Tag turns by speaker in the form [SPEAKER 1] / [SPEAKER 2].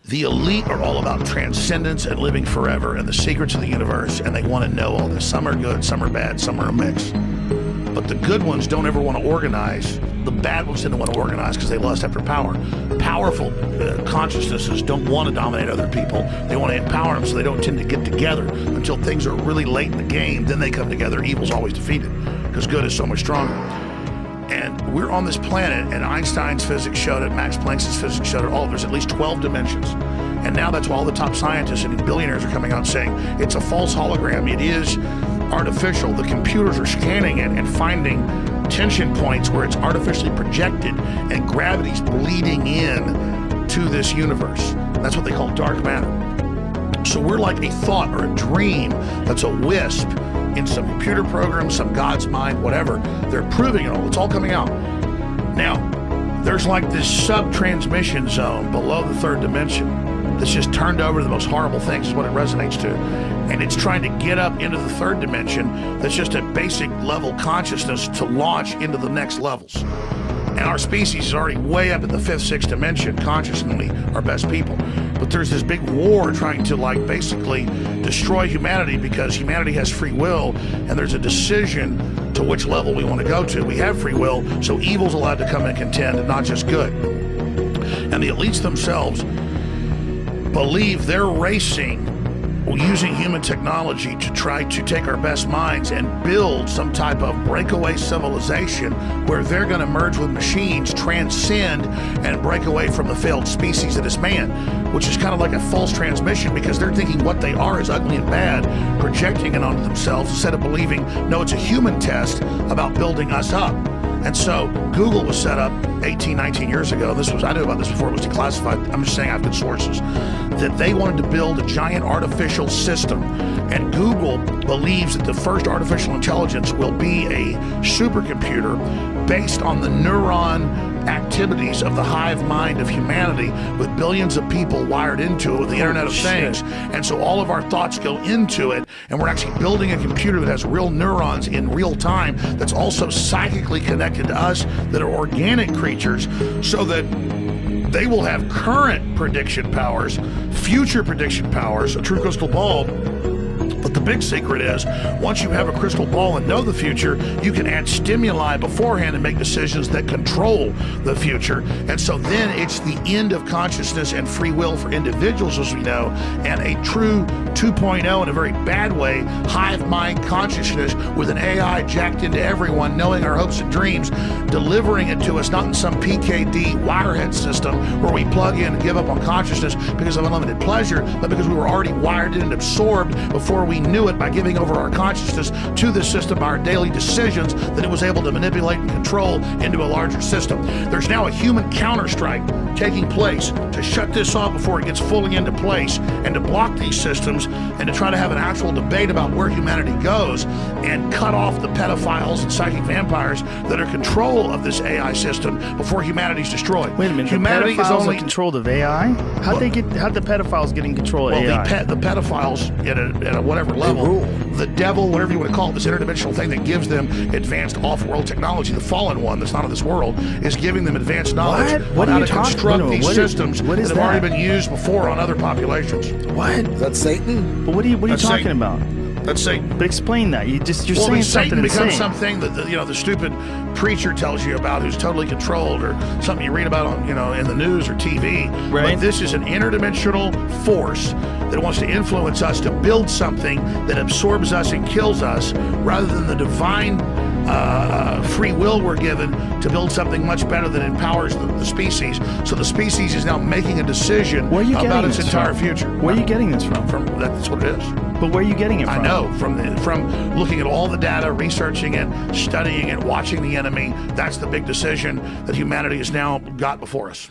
[SPEAKER 1] The elite are all about transcendence and living forever and the secrets of the universe, and they want to know all this. Some are good, some are bad, some are a mix. But the good ones don't ever want to organize. The bad ones tend to want to organize because they lust after power. Powerful consciousnesses don't want to dominate other people. They want to empower them, so they don't tend to get together until things are really late in the game. Then they come together. Evil's always defeated because good is so much stronger. And we're on this planet, and Einstein's physics showed it, Max Planck's physics showed it, there's at least 12 dimensions. And now that's why all the top scientists and billionaires are coming out saying it's a false hologram. It is artificial. The computers are scanning it and finding tension points where it's artificially projected and gravity's bleeding in to this universe. That's what they call dark matter. So we're like a thought or a dream that's a wisp in some computer program, some God's mind, whatever. They're proving it all. It's all coming out. Now, there's like this sub-transmission zone below the third dimension that's just turned over to the most horrible things is what it resonates to. And it's trying to get up into the third dimension that's just a basic level consciousness to launch into the next levels. And our species is already way up in the fifth, sixth dimension, consciously our best people. But there's this big war trying to like basically destroy humanity because humanity has free will and there's a decision to which level we want to go to. We have free will, so evil's allowed to come and contend and not just good. And the elites themselves believe they're racing using human technology to try to take our best minds and build some type of breakaway civilization where they're going to merge with machines, transcend, and break away from the failed species that is man, which is kind of like a false transmission because they're thinking what they are is ugly and bad, projecting it onto themselves instead of believing, no, it's a human test about building us up. And so Google was set up 18, 19 years ago. I knew about this before it was declassified. I'm just saying I have good sources. That they wanted to build a giant artificial system. And Google believes that the first artificial intelligence will be a supercomputer based on the neuron activities of the hive mind of humanity with billions of people wired into it with the Internet of Things. And so all of our thoughts go into it, and we're actually building a computer that has real neurons in real time that's also psychically connected to us that are organic creatures so that they will have current prediction powers, future prediction powers, a true crystal ball. But the big secret is, once you have a crystal ball and know the future, you can add stimuli beforehand and make decisions that control the future. And so then it's the end of consciousness and free will for individuals, as we know, and a true 2.0 in a very bad way, hive mind consciousness with an AI jacked into everyone, knowing our hopes and dreams, delivering it to us, not in some PKD wirehead system where we plug in and give up on consciousness because of unlimited pleasure, but because we were already wired in and absorbed before we knew it by giving over our consciousness to this system by our daily decisions that it was able to manipulate and control into a larger system. There's now a human counterstrike taking place to shut this off before it gets fully into place and to block these systems and to try to have an actual debate about where humanity goes and cut off the pedophiles and psychic vampires that are in control of this AI system before humanity's destroyed.
[SPEAKER 2] Wait a minute,
[SPEAKER 1] humanity
[SPEAKER 2] the pedophiles
[SPEAKER 1] is only
[SPEAKER 2] are controlled of AI? How'd the pedophiles get in control of AI?
[SPEAKER 1] The pedophiles at a whatever level, the devil, whatever you want to call it, this interdimensional thing that gives them advanced off-world technology, the fallen one that's not of this world, is giving them advanced knowledge on how to construct these systems that have already been used before on other populations.
[SPEAKER 2] What?
[SPEAKER 3] Is that Satan?
[SPEAKER 2] But what are you talking
[SPEAKER 1] Satan.
[SPEAKER 2] about?
[SPEAKER 1] That's Satan.
[SPEAKER 2] But explain that. You're saying
[SPEAKER 1] Satan
[SPEAKER 2] something
[SPEAKER 1] becomes
[SPEAKER 2] insane.
[SPEAKER 1] something that the stupid preacher tells you about, who's totally controlled, or something you read about on in the news or TV.
[SPEAKER 2] Right.
[SPEAKER 1] But this is an interdimensional force that wants to influence us to build something that absorbs us and kills us, rather than the divine free will we're given to build something much better that empowers the species. So the species is now making a decision about its entire future.
[SPEAKER 2] Where are you getting this from?
[SPEAKER 1] That's what it is.
[SPEAKER 2] But where are you getting it from?
[SPEAKER 1] I know, from looking at all the data, researching it, studying it, watching the enemy. That's the big decision that humanity has now got before us.